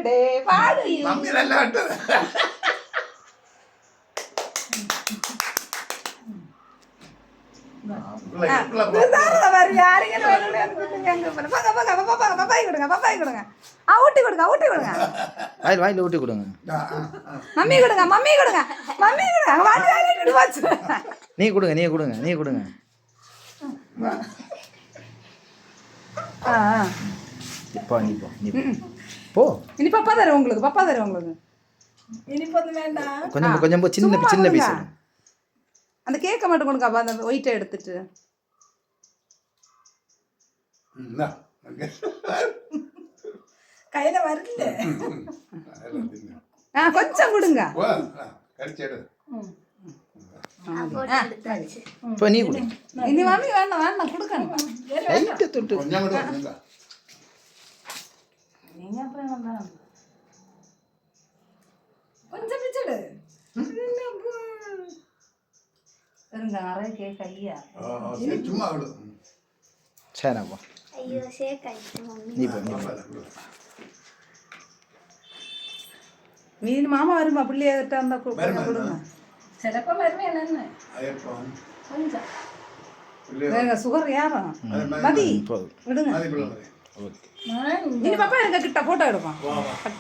birthday பாடு mummy நல்லா விட்டது பப்பாய் கொடுங்க ஊட்டி கொடுங்க ஊட்டி கொடுங்க வாயில ஊட்டி கொடுங்க மம்மி கொடுங்க மம்மி கொடுங்க மம்மி கொடுங்க வாட்டி வாச்சு நீ கொடுங்க நீ கொடுங்க நீ கொடுங்க இப்போ நீ போ நீ போ இனி பப்பா தரேன் உங்களுக்கு பப்பா தரேன் உங்களுக்கு இனிப்பு வந்து வேண்டாம் கொஞ்சம் கொஞ்சம் சின்ன சின்ன பீஸ் அந்த கேக்கை மட்டும் கொடுங்க அப்போ அந்த ஒயிட்டை எடுத்துட்டு கையில வரல கொஞ்சம் கொடுங்க இப்போ நீ கொடு இனி மாமி வேண்டாம் வேண்டாம் கொடுக்கணும் லைட்டை தொட்டு நீங்க அப்புறம் கொஞ்சம் பிச்சடு நிறைய கேக் ஐயா சும்மா சரிப்பா ஐயோ ஷேக் ஆயிடுச்சு மம்மி நீ போ மீன் மாமா வருமா பிள்ளைய இருந்தா கொடுங்க சிலப்பா வருமே என்னன்னு கொஞ்சம் சுகர் ஏறும் மதி விடுங்க ஓகே இனி பாப்பா எங்க கிட்ட போட்டோ எடுப்போம்